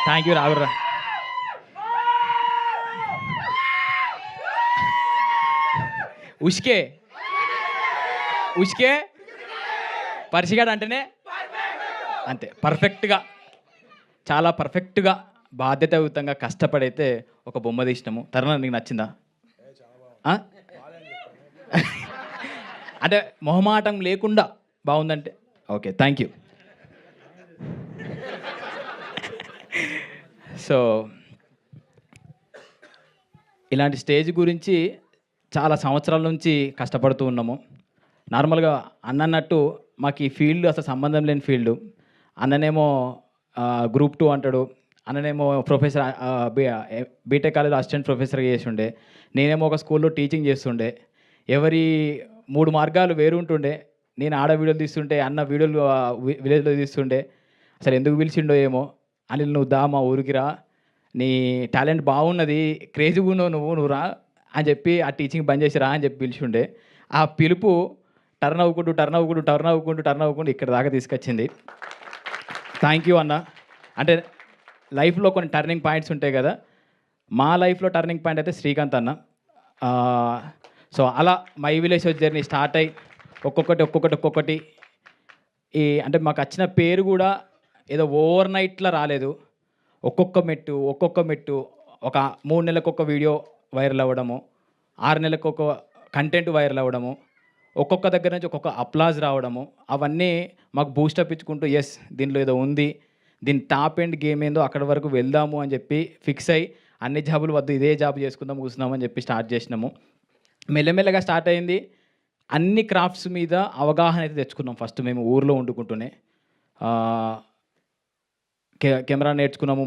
Thank you రావురా. ఉష్కే ఉష్కే పరిచిగాడు అంటేనే అంతే పర్ఫెక్ట్గా, చాలా పర్ఫెక్ట్గా బాధ్యతాయుతంగా కష్టపడైతే ఒక బొమ్మ తీసినాము. తరుణ నీకు నచ్చిందా? ఆ? అంటే మొహమాటం లేకుండా బాగుందంటే ఓకే, థ్యాంక్ యూ. సో ఇలాంటి స్టేజ్ గురించి చాలా సంవత్సరాల నుంచి కష్టపడుతూ ఉన్నాము. నార్మల్గా అన్నట్టు మాకు ఈ ఫీల్డ్ అసలు సంబంధం లేని ఫీల్డ్. అన్ననేమో గ్రూప్ 2 అంటాడు, అన్ననేమో ప్రొఫెసర్ బీటెక్ కాలేజ్లో అసిస్టెంట్ ప్రొఫెసర్గా చేసి ఉండే, నేనేమో ఒక స్కూల్లో టీచింగ్ చేస్తుండే. ఎవరి 3 మార్గాలు వేరు ఉంటుండే. నేను ఆడ వీడియోలు తీస్తుంటే, అన్న వీడియోలు విలేజ్లో తీస్తుండే. అసలు ఎందుకు పిలిచిండో ఏమో, అనిల్ నువ్వు దా మా ఊరికి రా, నీ టాలెంట్ బాగున్నది, క్రేజీగా ఉన్నావు నువ్వు రా అని చెప్పి ఆ టీచింగ్ బంద్ చేసి రా అని చెప్పి పిలిచిండే. ఆ పిలుపు టర్న్ అవ్వకుండా ఇక్కడ దాకా తీసుకొచ్చింది. థ్యాంక్ యూ అన్న. అంటే లైఫ్లో కొన్ని టర్నింగ్ పాయింట్స్ ఉంటాయి కదా, మా లైఫ్లో టర్నింగ్ పాయింట్ అయితే శ్రీకాంత్ అన్న. సో అలా మై విలేజ్ జర్నీ స్టార్ట్ అయ్యి ఒక్కొక్కటి అంటే మాకు వచ్చిన పేరు కూడా ఏదో ఓవర్ నైట్లో రాలేదు. ఒక్కొక్క మెట్టు ఒక 3 నెలలకు ఒక వీడియో వైరల్ అవ్వడము, 6 నెలలకు ఒక కంటెంట్ వైరల్ అవ్వడము, ఒక్కొక్క దగ్గర నుంచి ఒక్కొక్క అప్లాజ్ రావడము, అవన్నీ మాకు బూస్టప్ ఇచ్చుకుంటూ ఎస్ దీనిలో ఏదో ఉంది, దీని టాప్ ఎండ్ గేమ్ ఏందో అక్కడి వరకు వెళ్దాము అని చెప్పి ఫిక్స్ అయ్యి అన్ని జాబులు వద్దు ఇదే జాబ్ చేసుకుందాం కూర్చున్నామని చెప్పి స్టార్ట్ చేసినాము. మెల్లమెల్లగా స్టార్ట్ అయింది. అన్ని క్రాఫ్ట్స్ మీద అవగాహన అయితే తెచ్చుకున్నాం. ఫస్ట్ మేము ఊర్లో వండుకుంటూనే కెమెరా నేర్చుకున్నాము.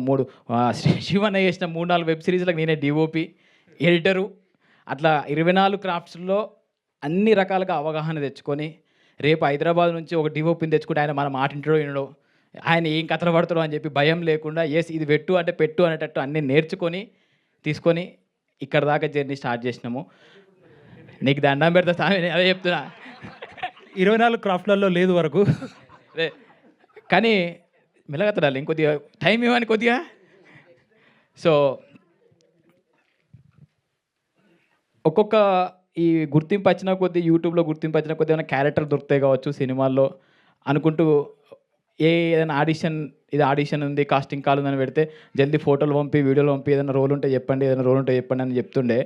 శివన్న చేసిన 3-4 వెబ్ సిరీస్లకు నేనే డిఓపి, ఎడిటరు. అట్లా 24 క్రాఫ్ట్స్లో అన్ని రకాలుగా అవగాహన తెచ్చుకొని రేపు హైదరాబాద్ నుంచి ఒక డిఓపిని తెచ్చుకుంటే ఆయన మన మాట ఇంటడో వినడో, ఆయన ఏం కథలు పడతాడో అని చెప్పి భయం లేకుండా ఎస్ ఇది పెట్టు అంటే పెట్టు అనేటట్టు అన్నీ నేర్చుకొని తీసుకొని ఇక్కడ దాకా జర్నీ స్టార్ట్ చేసినాము. నీకు దండం పెడతా స్వామి, అదే చెప్తున్నా. 24 క్రాఫ్ట్లలో లేదు వరకు. అదే కానీ మెల్లగత్తడాలి ఇంకొద్దిగా టైం ఇవ్వని కొద్దిగా. సో ఒక్కొక్క ఈ గుర్తింపు వచ్చిన కొద్దీ, యూట్యూబ్లో గుర్తింపు వచ్చిన కొద్దీ ఏమైనా క్యారెక్టర్ దొరుకుతాయి కావచ్చు సినిమాల్లో అనుకుంటూ ఏదైనా ఆడిషన్ ఉంది, కాస్టింగ్ కాల్ ఉందని పెడితే జల్దీ ఫోటోలు పంపి వీడియోలు పంపి ఏదైనా రోల్ ఉంటే చెప్పండి అని చెప్తుండే.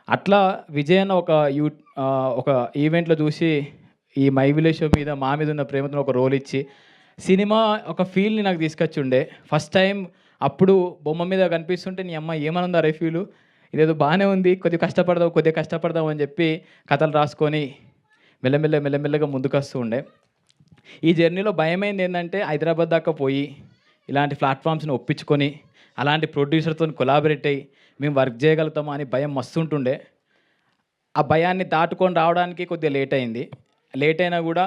అట్లా విజయ్ అన్న ఒక ఈవెంట్లో చూసి ఈ మై విలేజ్ షో మీద మా మీద ఉన్న ప్రేమతో ఒక రోల్ ఇచ్చి సినిమా ఒక ఫీల్ని నాకు తీసుకొచ్చి ఉండే. ఫస్ట్ టైం అప్పుడు బొమ్మ మీద కనిపిస్తుంటే నీ అమ్మ ఏమనుందా రే ఫీలు, ఇదేదో బాగానే ఉంది, కొద్దిగా కష్టపడదాం అని చెప్పి కథలు రాసుకొని మెల్లమెల్లగా ముందుకు వస్తూ ఉండే. ఈ జర్నీలో భయమైంది ఏంటంటే హైదరాబాద్ దాకా పోయి ఇలాంటి ప్లాట్ఫామ్స్ని ఒప్పించుకొని అలాంటి ప్రొడ్యూసర్తో కొలాబరేట్ అయ్యి మేము వర్క్ చేయగలుగుతామా అని భయం మస్తుంటుండే. ఆ భయాన్ని దాటుకొని రావడానికి కొద్దిగా లేట్ అయింది. లేట్ అయినా కూడా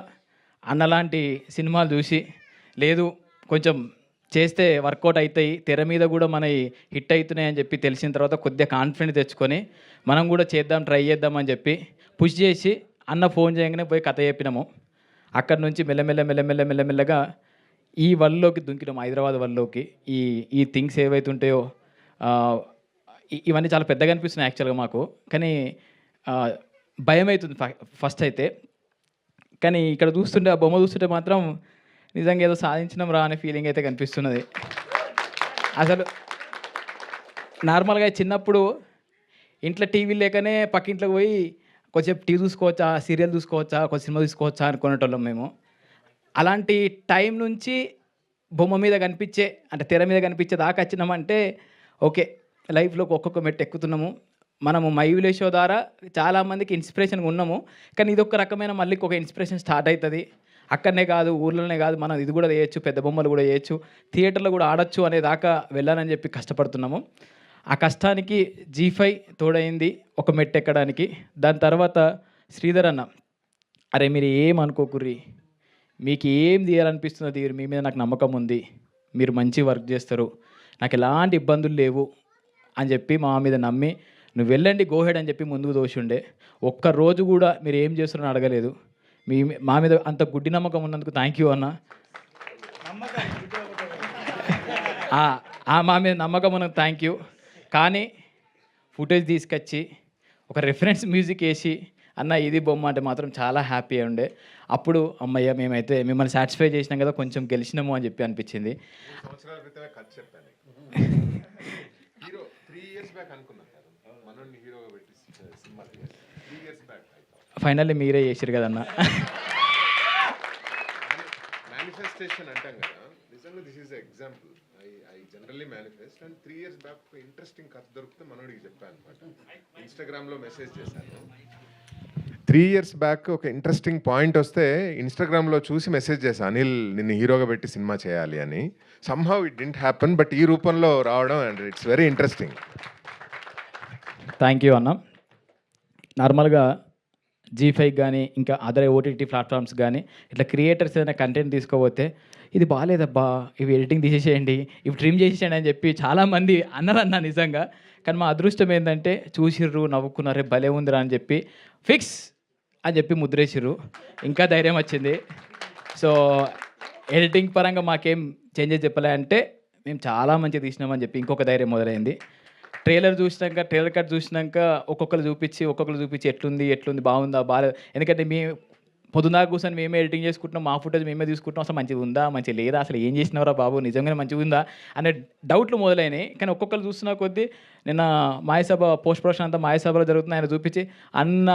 అన్నలాంటి సినిమాలు చూసి లేదు కొంచెం చేస్తే వర్కౌట్ అవుతాయి, తెర మీద కూడా మన హిట్ అవుతున్నాయి అని చెప్పి తెలిసిన తర్వాత కొద్దిగా కాన్ఫిడెన్స్ తెచ్చుకొని మనం కూడా ట్రై చేద్దాం అని చెప్పి పుష్ చేసి అన్న ఫోన్ చేయగానే పోయి కథ చెప్పినాము. అక్కడి నుంచి మెల్లమెల్లగా ఈ వరల్డ్లోకి దుంకినాము, హైదరాబాద్ వరల్డ్లోకి. ఈ థింగ్స్ ఏవైతుంటాయో ఇవన్నీ చాలా పెద్దగా అనిపిస్తున్నాయి యాక్చువల్గా మాకు. కానీ భయం అవుతుంది ఫస్ట్ అయితే. కానీ ఇక్కడ చూస్తుంటే ఆ బొమ్మ చూస్తుంటే మాత్రం నిజంగా ఏదో సాధించినాం రా అనే ఫీలింగ్ అయితే కనిపిస్తున్నది. అసలు నార్మల్గా చిన్నప్పుడు ఇంట్లో టీవీ లేకనే పక్కింట్లోకి పోయి కొంచెం టీవీ చూసుకోవచ్చా, సీరియల్ చూసుకోవచ్చా, కొంచెం సినిమా చూసుకోవచ్చా అనుకునేటోళ్ళం మేము. అలాంటి టైం నుంచి బొమ్మ మీద కనిపించే అంటే తెర మీద కనిపించే దాకా వచ్చినామంటే ఓకే లైఫ్లోకి ఒక్కొక్క మెట్టు ఎక్కుతున్నాము. మనము మై విలేజ్ షో ద్వారా చాలామందికి ఇన్స్పిరేషన్గా ఉన్నాము. కానీ ఇది ఒక రకమైన మళ్ళీ ఒక ఇన్స్పిరేషన్ స్టార్ట్ అవుతుంది. అక్కడనే కాదు, ఊర్లోనే కాదు, మనం ఇది కూడా చేయొచ్చు, పెద్ద బొమ్మలు కూడా చేయొచ్చు, థియేటర్లో కూడా ఆడొచ్చు అనే దాకా వెళ్ళాలని చెప్పి కష్టపడుతున్నాము. ఆ కష్టానికి G5 తోడైంది ఒక మెట్టు ఎక్కడానికి. దాని తర్వాత శ్రీధర్ అన్న, అరే మీరు ఏం అనుకోకుర్రి, మీకు ఏం తీయాలనిపిస్తున్నది, మీ మీద నాకు నమ్మకం ఉంది, మీరు మంచి వర్క్ చేస్తారు, నాకు ఎలాంటి ఇబ్బందులు లేవు అని చెప్పి మా మీద నమ్మి నువ్వు వెళ్ళండి గోహెడ్ అని చెప్పి ముందుకు దోషుండే. ఒక్కరోజు కూడా మీరు ఏం చేస్తున్నారని అడగలేదు. మా మీద అంత గుడ్డి నమ్మకం ఉన్నందుకు థ్యాంక్ యూ అన్న. మా మీద నమ్మకం ఉన్నందుకు థ్యాంక్ యూ. కానీ ఫుటేజ్ తీసుకొచ్చి ఒక రిఫరెన్స్ మ్యూజిక్ వేసి అన్న ఇది బొమ్మ అంటే మాత్రం చాలా హ్యాపీ ఉండే. అప్పుడు అమ్మయ్య మేమైతే మిమ్మల్ని సాటిస్ఫై చేసినాం కదా, కొంచెం గెలిచినాము అని చెప్పి అనిపించింది. సంవత్సరాల క్రితమే కథ చెప్పాను. హీరో 3 years బ్యాక్ అనుకున్నాను కదా, మనోడిని హీరోగా పెట్టి సినిమా 3 years బ్యాక్. ఫైనల్లీ మీరే చేసిరు కదన్న. మేనిఫెస్టేషన్ అంటాం కదా, నిజంగా this is example. I generally manifest and 3 years back ఒక ఇంట్రెస్టింగ్ కథ దొరికితే మనోడికి చెప్పాను అనమాట. ఇన్స్టాగ్రామ్లో మెసేజ్ చేశాను. 3 years బ్యాక్ ఒక ఇంట్రెస్టింగ్ పాయింట్ వస్తే ఇన్స్టాగ్రామ్లో చూసి మెసేజ్ చేశాను, అనిల్ నిన్ను హీరోగా పెట్టి సినిమా చేయాలి అని. Somehow it didn't happen, but ఈ రూపంలో రావడం and it's very interesting. Thank you అన్న. నార్మల్గా G5 కానీ ఇంకా అదర్ ఓటీటీ ప్లాట్ఫామ్స్ కానీ ఇట్లా క్రియేటర్స్ ఏదైనా కంటెంట్ తీసుకోపోతే ఇది బాగాలేదబ్బా, ఇవి ఎడిటింగ్ తీసేసేయండి, ఇవి ట్రిమ్ చేసేయండి అని చెప్పి చాలామంది అన్నారన్న నిజంగా. కానీ మా అదృష్టం ఏంటంటే చూసిర్రు, నవ్వుకున్నారు, భలే ఉందిరా అని చెప్పి ఫిక్స్ అని చెప్పి ముద్రేసిర్రు. ఇంకా ధైర్యం వచ్చింది. సో ఎడిటింగ్ పరంగా మాకేం చేంజెస్ చెప్పలే అంటే మేము చాలా మంచిగా తీసినామని చెప్పి ఇంకొక ధైర్యం మొదలైంది. ట్రైలర్ కట్ చూసినాక ఒక్కొక్కరు చూపించి ఎట్లుంది బాగుందా బాగాలేదు. ఎందుకంటే పొద్దున్నాక కూర్చొని మేమే ఎడిటింగ్ చేసుకుంటున్నాం, మా ఫుటేజ్ మేమే తీసుకుంటున్నాం, అసలు మంచిగా ఉందా మంచిగా లేదా, అసలు ఏం చేసినవరా బాబు నిజంగానే మంచిగా ఉందా అనే డౌట్లు మొదలైనాయి. కానీ ఒక్కొక్కరు చూస్తున్న కొద్దీ నిన్న మాయసభ పోస్ట్ ప్రొడక్షన్ అంతా మాయసభలో జరుగుతుంది, ఆయన చూపించి అన్న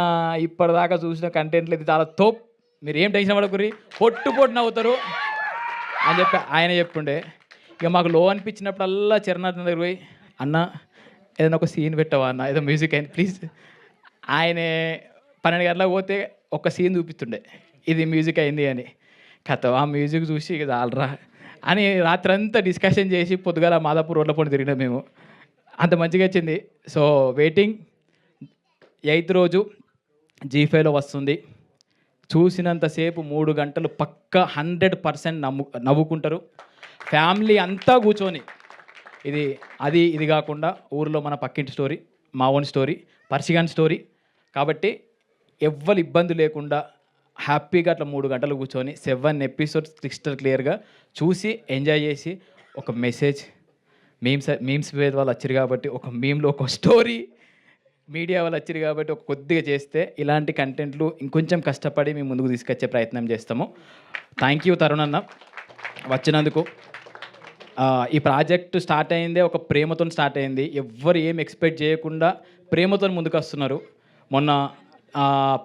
ఇప్పటిదాకా చూసిన కంటెంట్లు ఇది చాలా తోప్, మీరు ఏం టెన్షన్ పడకుర్రి, పొట్టు నవ్వుతారు అని చెప్పి ఆయన చెప్పుండే. ఇక మాకు లో అనిపించినప్పుడల్లా చిరణాథ్ దగ్గర పోయి అన్న ఏదైనా ఒక సీన్ పెట్టవా అన్న, ఏదో మ్యూజిక్ అయింది ప్లీజ్. ఆయన 12 గంటలకు పోతే ఒక సీన్ చూపిస్తుండే ఇది మ్యూజిక్ అయింది అని. కథ ఆ మ్యూజిక్ చూసి ఇక చాలరా అని రాత్రంతా డిస్కషన్ చేసి పొద్దుగాల మాదాపూర్ రోడ్ల పొండి తిరిగినాం మేము. అంత మంచిగా వచ్చింది. సో వెయిటింగ్ 8th రోజు G5లో వస్తుంది. చూసినంతసేపు 3 గంటలు పక్కా 100% నవ్వుకుంటారు. ఫ్యామిలీ అంతా కూర్చొని ఇది కాకుండా ఊరిలో మన పక్కింటి స్టోరీ, మా ఓన్ స్టోరీ, పర్షిగాన్ స్టోరీ కాబట్టి ఎవ్వరు ఇబ్బంది లేకుండా హ్యాపీగా అట్లా 3 గంటలు కూర్చొని 7 episodes క్రిస్టల్ క్లియర్గా చూసి ఎంజాయ్ చేసి ఒక మెసేజ్ మీమ్స్ వాళ్ళు వచ్చారు కాబట్టి ఒక మీమ్లో ఒక స్టోరీ, మీడియా వాళ్ళు వచ్చారు కాబట్టి ఒక కొద్దిగా చేస్తే ఇలాంటి కంటెంట్లు ఇంకొంచెం కష్టపడి మేము ముందుకు తీసుకొచ్చే ప్రయత్నం చేస్తాము. థ్యాంక్ యూ తరుణ్ అన్న వచ్చినందుకు. ఈ ప్రాజెక్ట్ స్టార్ట్ అయిందే ఒక ప్రేమతో స్టార్ట్ అయింది. ఎవ్వరు ఏం ఎక్స్పెక్ట్ చేయకుండా ప్రేమతో ముందుకు వస్తున్నారు. మొన్న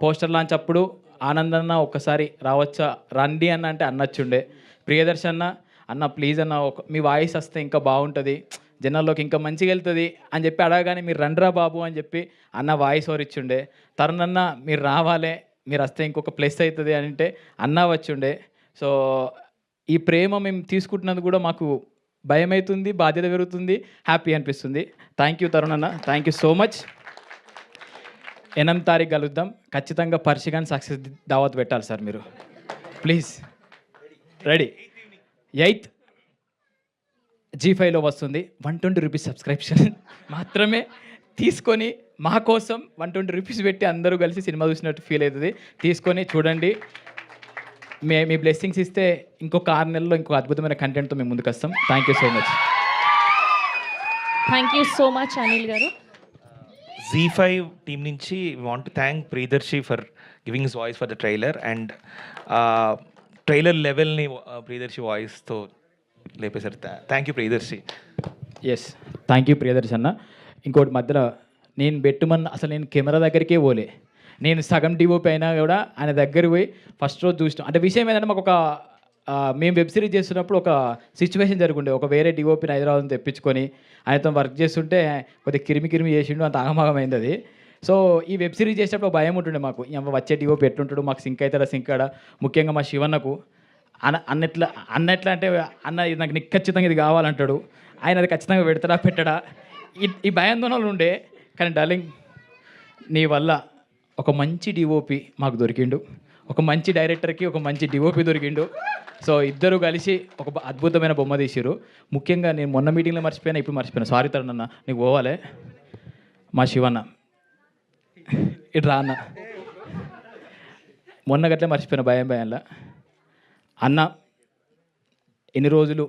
పోస్టర్ లాంచ్ అప్పుడు ఆనందన్న ఒక్కసారి రావచ్చా రండి అన్న అంటే అన్నచ్చుండే. ప్రియదర్శి అన్న ప్లీజ్ అన్న మీ వాయిస్ వస్తే ఇంకా బాగుంటుంది, జనాల్లోకి ఇంకా మంచిగా వెళ్తుంది అని చెప్పి అడగగానే మీరు రండ్రా బాబు అని చెప్పి అన్న వాయిస్ ఓవర్ ఇచ్చుండే. తరుణ్ అన్న మీరు రావాలే, మీరు వస్తే ఇంకొక ప్లస్ అవుతుంది అని అంటే అన్న వచ్చుండే. సో ఈ ప్రేమ మేము తీసుకుంటున్నందుకు కూడా మాకు భయం అవుతుంది, బాధ్యత పెరుగుతుంది, హ్యాపీ అనిపిస్తుంది. థ్యాంక్ యూ తరుణ్ అన్న, థ్యాంక్ యూ సో మచ్. 8వ తారీఖు కలుద్దాం. ఖచ్చితంగా పర్షిగాన్ సక్సెస్ దావత్ పెట్టాలి సార్ మీరు ప్లీజ్. రెడీ. 8th G5లో వస్తుంది. 120 రూపీస్ సబ్స్క్రిప్షన్ మాత్రమే తీసుకొని మా కోసం 120 రూపీస్ పెట్టి అందరూ కలిసి సినిమా చూసినట్టు ఫీల్ అవుతుంది. తీసుకొని చూడండి. మీ బ్లెస్సింగ్స్ ఇస్తే ఇంకొక 6 నెలల్లో ఇంకొక అద్భుతమైన కంటెంట్తో మేము ముందుకు వస్తాం. Thank you so much. Thank you so much Anil గారు. Z5 టీమ్ నుంచి want to thank Priyadarshi for giving his voice for the trailer and trailer లెవెల్ని ప్రియదర్శి వాయిస్తో లేపేశారు. Thank you Priyadarshi. Yes thank you Priyadarshi అన్న. ఇంకోటి మధ్యలో నేను అసలు నేను కెమెరా దగ్గరికే పోలే. నేను సగం డిఓపి అయినా కూడా ఆయన దగ్గర పోయి ఫస్ట్ రోజు చూసినాం. అంటే విషయం ఏంటంటే మాకు మేము వెబ్ సిరీస్ చేస్తున్నప్పుడు ఒక సిచ్యువేషన్ జరుగుండే. ఒక వేరే డిఓపిని హైదరాబాద్ తెప్పించుకొని ఆయనతో వర్క్ చేస్తుంటే కొద్దిగా కిరిమి చేసిండు, అంత ఆగమాగమైంది అది. సో ఈ వెబ్ సిరీస్ చేసేటప్పుడు భయం ఉంటుండే మాకు, వచ్చే డిఓపి ఎట్లుంటాడు, మాకు సింక్ అవుతాడా సింక్ కాడా. ముఖ్యంగా మా శివన్నకు అన్నెట్లా అంటే ఇది నాకు ఖచ్చితంగా ఇది కావాలంటాడు, ఆయన అది ఖచ్చితంగా పెట్టడా ఈ భయాందోళనలు ఉండే. కానీ డార్లింగ్ నీ వల్ల ఒక మంచి డిఓపి మాకు దొరికిండు, ఒక మంచి డైరెక్టర్కి ఒక మంచి డిఓపి దొరికిండు. సో ఇద్దరు కలిసి ఒక అద్భుతమైన బొమ్మ తీసిరు. ముఖ్యంగా నేను మొన్న మీటింగ్లో మర్చిపోయినా, ఇప్పుడు మర్చిపోయినా, సారీ తరుణ్ అన్న, నీకు పోవాలే. మా శివన్న ఇటు రా అన్న, మొన్న గట్లే మర్చిపోయినా భయంలో. అన్న ఎన్ని రోజులు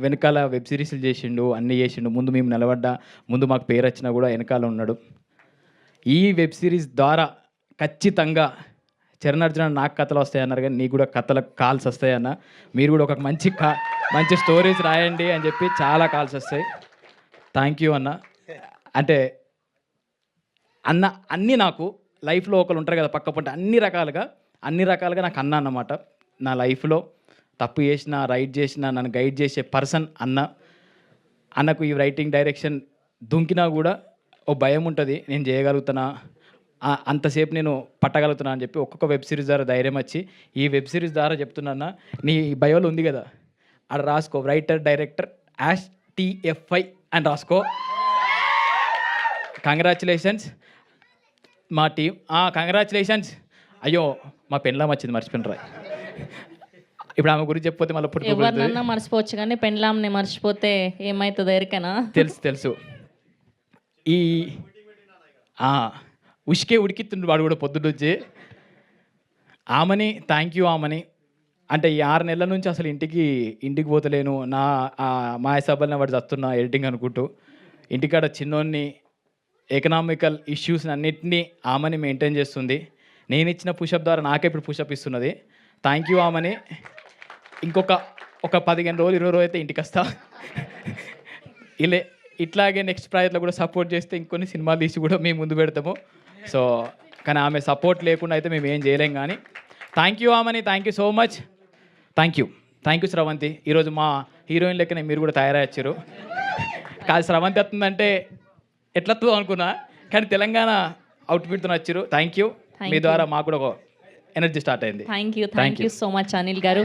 వెనకాల వెబ్ సిరీస్లు చేసిండు, అన్నీ చేసిండు. ముందు మేము నిలబడ్డా, ముందు మాకు పేరు వచ్చినా కూడా వెనకాల ఉన్నాడు. ఈ వెబ్ సిరీస్ ద్వారా ఖచ్చితంగా చరణ్ అర్జున నాకు కథలు వస్తాయన్నారు, కానీ నీకు కూడా కథలకు కాల్స్ వస్తాయన్న. మీరు కూడా ఒక మంచి స్టోరీస్ రాయండి అని చెప్పి చాలా కాల్స్ వస్తాయి. థ్యాంక్ యూ అన్న. అంటే అన్న అన్నీ నాకు లైఫ్లో ఒకరు ఉంటారు కదా పక్క పంట, అన్ని రకాలుగా నాకు అన్న అన్నమాట. నా లైఫ్లో తప్పు చేసిన, రైట్ చేసిన, నన్ను గైడ్ చేసే పర్సన్ అన్న. అన్నకు ఈ రైటింగ్ డైరెక్షన్ దుంకినా కూడా ఓ భయం ఉంటుంది, నేను చేయగలుగుతానా, అంతసేపు నేను పట్టగలుగుతున్నా అని చెప్పి ఒక్కొక్క వెబ్ సిరీస్ ద్వారా ధైర్యం వచ్చి ఈ వెబ్ సిరీస్ ద్వారా చెప్తున్నా. నీ బయోలో ఉంది కదా, అక్కడ రాసుకో రైటర్ డైరెక్టర్ #TFI అని రాసుకో. కంగ్రాచులేషన్స్ మా టీం. కంగ్రాచులేషన్స్. అయ్యో మా పెన్లాం వచ్చింది, మర్చిపోయినరా. ఇప్పుడు ఆమె గురించి చెప్పిపోతే మళ్ళీ ఎవరినన్నా మర్చిపోవచ్చు కానీ పెండ్లాంని మర్చిపోతే ఏమవుతుందో ఎరికనా? తెలుసు. ఈ ఉడికిస్తుండు వాడు కూడా పొద్దున్నొచ్చి. ఆమెని థ్యాంక్ యూ ఆమెని. అంటే ఈ 6 నెలల నుంచి అసలు ఇంటికి పోతలేను, నా మాయసభల్ని వాడు చస్తున్నా ఎడిటింగ్ అనుకుంటూ. ఇంటికాడ చిన్నోన్ని ఎకనామికల్ ఇష్యూస్ అన్నిటినీ ఆమెని మెయింటైన్ చేస్తుంది. నేను ఇచ్చిన పుషప్ ద్వారా నాకే ఇప్పుడు పుషప్ ఇస్తున్నది. థ్యాంక్ యూ ఆమెని. ఇంకొక 15 రోజులు 20 రోజులు అయితే ఇంటికి వస్తా. ఇట్లాగే నెక్స్ట్ ప్రాజెక్ట్లో కూడా సపోర్ట్ చేస్తే ఇంకొన్ని సినిమాలు తీసి కూడా మేము ముందు పెడతాము. సో కానీ ఆమె సపోర్ట్ లేకుండా అయితే మేము ఏం చేయలేం. కానీ థ్యాంక్ యూ ఆమెని, thank you so much. Thank you Sravanthi. ఈరోజు మా హీరోయిన్ లెక్కనే మీరు కూడా తయారయ్యారు. కాదు శ్రవంతి వస్తుందంటే ఎట్లా వస్తుందో అనుకున్నా, కానీ తెలంగాణ అవుట్ఫిట్తో వచ్చారు. Thank you. మీ ద్వారా మాకు కూడా ఒక ఎనర్జీ స్టార్ట్ అయింది. Thank you so much Anil గారు.